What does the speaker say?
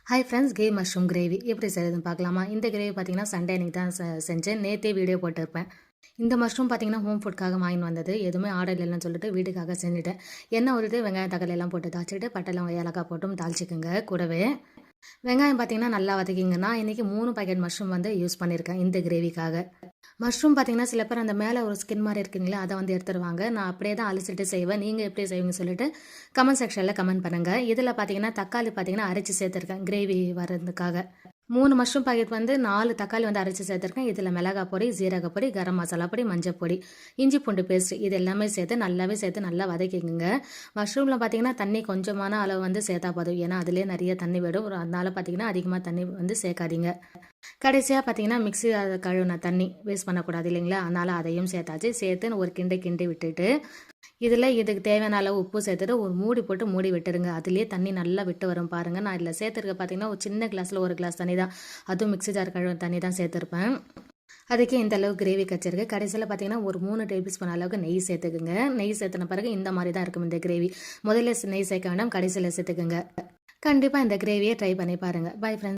Hi friends, mushroom gravy எப்படி செய்யுதுன்னு பார்க்கலாமா? இந்த கிரேவி பார்த்தீங்கன்னா சண்டே அன்றைக்கி தான் செஞ்சேன். நேற்றே வீடியோ போட்டிருப்பேன். இந்த மஷ்ரூம் பார்த்தீங்கன்னா ஹோம் ஃபுட்காக வாங்கிட்டு வந்தது. எதுவுமே ஆர்டர் இல்லைன்னு சொல்லிட்டு வீட்டுக்காக செஞ்சுட்டேன். எண்ணெய் ஊற்றிட்டு வெங்காயம் தக்காளி எல்லாம் போட்டு தாளிச்சிட்டு பட்டை லவங்கம் ஏலக்காய் போட்டும் தாளிச்சிக்கோங்க. கூடவே வெங்காயம் பார்த்தீங்கன்னா நல்லா வதக்கிங்க. நான் இன்றைக்கி 3 பாக்கெட் மஷ்ரூம் வந்து யூஸ் பண்ணியிருக்கேன் இந்த கிரேவிக்காக. மஷ்ரூம் பார்த்தீங்கன்னா சில பேர் அந்த மேலே ஒரு ஸ்கின் மாதிரி இருக்குங்களா, அதை வந்து எடுத்துருவாங்க. நான் அப்படியே தான் அழிச்சிட்டு செய்வேன். நீங்கள் எப்படி செய்வீங்கன்னு சொல்லிட்டு கமெண்ட் செக்ஷனில் கமெண்ட் பண்ணுங்கள். இதில் பார்த்தீங்கன்னா தக்காளி பார்த்தீங்கன்னா அரைச்சி சேர்த்துருக்கேன் கிரேவி வர்றதுக்காக. 3 மஷ்ரூம் பாக்கெட் வந்து 4 தக்காளி வந்து அரைச்சி சேர்த்துருக்கேன். இதில் மிளகாய் பொடி, ஜீரகப்பொடி, கரம் மசாலா பொடி, மஞ்சள் பொடி, இஞ்சி பூண்டு பேஸ்ட் இது எல்லாமே சேர்த்து நல்லா வதக்கிக்குங்க. மஷ்ரூமில் பார்த்தீங்கன்னா தண்ணி கொஞ்சமான அளவு வந்து சேர்த்தா போதும். ஏன்னா அதிலே நிறைய தண்ணி விடும். அதனால பார்த்தீங்கன்னா அதிகமாக தண்ணி வந்து சேர்க்காதீங்க. கடைசியாக பார்த்தீங்கன்னா மிக்ஸி அதை கழுவின தண்ணி வேஸ்ட் பண்ணக்கூடாது இல்லைங்களா, அதனால் அதையும் சேர்த்து ஒரு கிண்டி விட்டுட்டு இதுக்கு தேவையான அளவு உப்பு சேர்த்துட்டு ஒரு மூடி போட்டு மூடி விட்டுருங்க. அதுலேயே தண்ணி நல்லா விட்டு வரும் பாருங்கள். நான் இதில் சேர்த்துருக்க பார்த்தீங்கன்னா ஒரு சின்ன கிளாஸில் 1 கிளாஸ் தண்ணி தான், அதுவும் மிக்ஸி ஜார் கழுவின தண்ணி தான் சேர்த்துருப்பேன். அதுக்கே இந்த அளவுக்கு கிரேவி கச்சிருக்கு. கடைசியில் பார்த்தீங்கன்னா ஒரு 3 டேபிள் ஸ்பூன் அளவுக்கு நெய் சேர்த்துக்குங்க. நெய் சேர்த்துன பிறகு இந்த மாதிரி தான் இருக்கும் இந்த கிரேவி. முதல்ல நெய் சேர்க்க வேண்டாம், கடைசியில் சேர்த்துக்குங்க. கண்டிப்பாக இந்த கிரேவியை ட்ரை பண்ணி பாருங்கள். Bye friends.